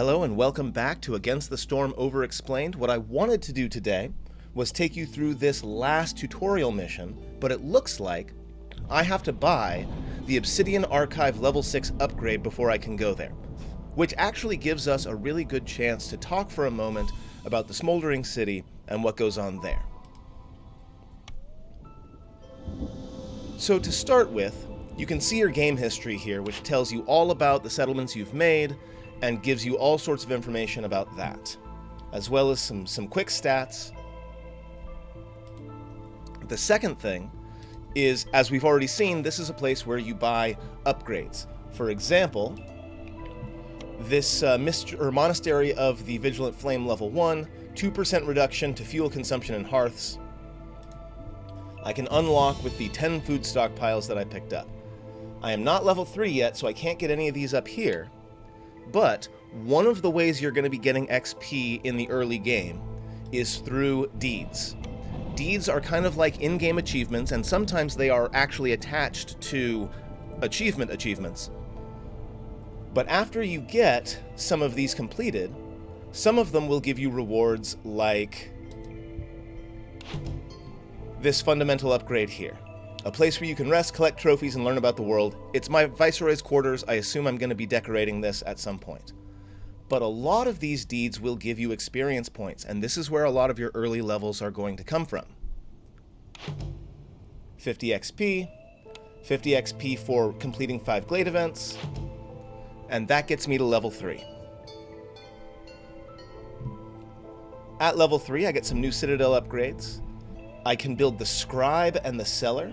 Hello and welcome back to Against the Storm Overexplained. What I wanted to do today was take you through this last tutorial mission, but it looks like I have to buy the Obsidian Archive level 6 upgrade before I can go there, which actually gives us a really good chance to talk for a moment about the Smoldering City and what goes on there. So to start with, you can see your game history here, which tells you all about the settlements you've made and gives you all sorts of information about that, as well as some quick stats. The second thing is, as we've already seen, this is a place where you buy upgrades. For example, this Monastery of the Vigilant Flame level 1, 2% reduction to fuel consumption in hearths, I can unlock with the 10 food stockpiles that I picked up. I am not level 3 yet, so I can't get any of these up here, but one of the ways you're going to be getting XP in the early game is through deeds. Deeds are kind of like in-game achievements, and sometimes they are actually attached to achievements. But after you get some of these completed, some of them will give you rewards like this fundamental upgrade here. A place where you can rest, collect trophies, and learn about the world. It's my Viceroy's quarters. I assume I'm going to be decorating this at some point. But a lot of these deeds will give you experience points, and this is where a lot of your early levels are going to come from. 50 XP, 50 XP for completing 5 Glade events, and that gets me to level 3. At level 3, I get some new Citadel upgrades. I can build the Scribe and the Cellar.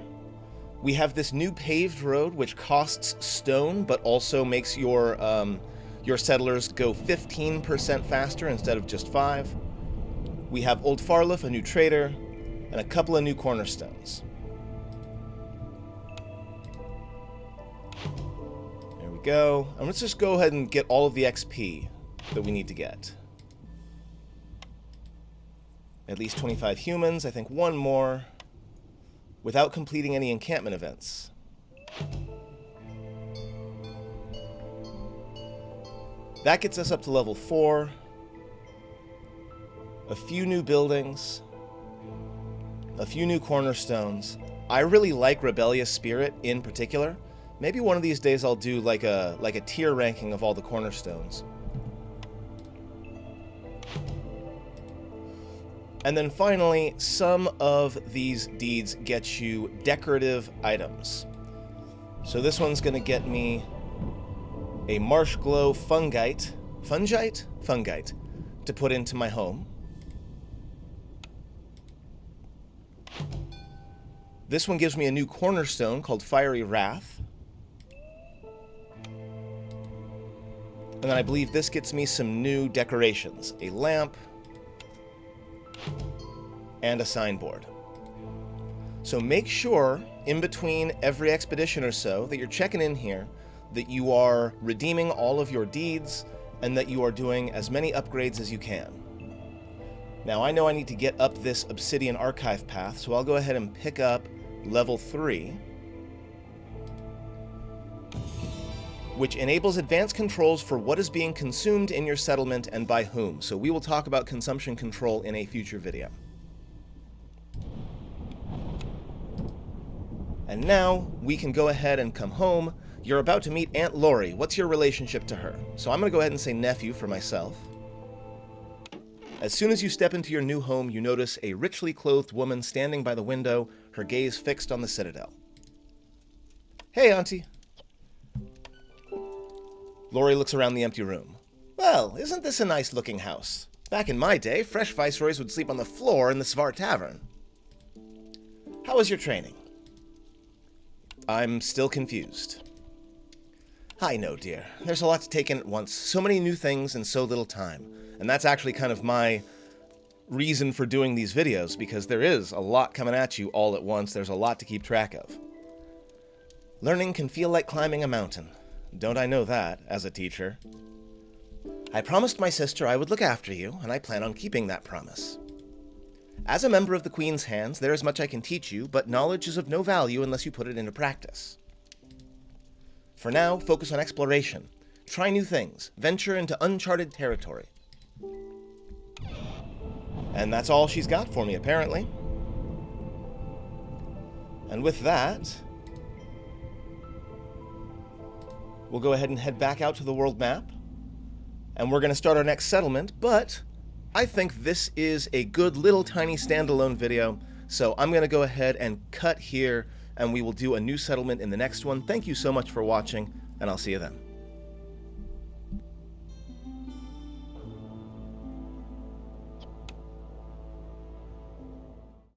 We have this new paved road, which costs stone, but also makes your settlers go 15% faster instead of just 5. We have Old Farlif, a new trader, and a couple of new cornerstones. There we go. And let's just go ahead and get all of the XP that we need to get. At least 25 humans, I think one more, without completing any encampment events. That gets us up to level 4. A few new buildings, a few new cornerstones. I really like Rebellious Spirit in particular. Maybe one of these days I'll do like a tier ranking of all the cornerstones. And then finally, some of these deeds get you decorative items. So this one's going to get me a Marsh Glow Fungite to put into my home. This one gives me a new cornerstone called Fiery Wrath. And then I believe this gets me some new decorations, a lamp, and a signboard. So make sure, in between every expedition or so, that you're checking in here, that you are redeeming all of your deeds, and that you are doing as many upgrades as you can. Now, I know I need to get up this Obsidian Archive path, so I'll go ahead and pick up level 3, which enables advanced controls for what is being consumed in your settlement and by whom. So we will talk about consumption control in a future video. And now, we can go ahead and come home. You're about to meet Aunt Lori. What's your relationship to her? So I'm going to go ahead and say nephew for myself. As soon as you step into your new home, you notice a richly clothed woman standing by the window, her gaze fixed on the Citadel. Hey, Auntie. Lori looks around the empty room. Well, isn't this a nice-looking house? Back in my day, fresh viceroys would sleep on the floor in the Svar Tavern. How was your training? I'm still confused. I know, dear. There's a lot to take in at once. So many new things in so little time. And that's actually kind of my reason for doing these videos, because there is a lot coming at you all at once. There's a lot to keep track of. Learning can feel like climbing a mountain. Don't I know that, as a teacher? I promised my sister I would look after you, and I plan on keeping that promise. As a member of the Queen's Hands, there is much I can teach you, but knowledge is of no value unless you put it into practice. For now, focus on exploration. Try new things. Venture into uncharted territory. And that's all she's got for me, apparently. And with that, we'll go ahead and head back out to the world map. And we're going to start our next settlement, but I think this is a good little tiny standalone video. So I'm going to go ahead and cut here, and we will do a new settlement in the next one. Thank you so much for watching, and I'll see you then.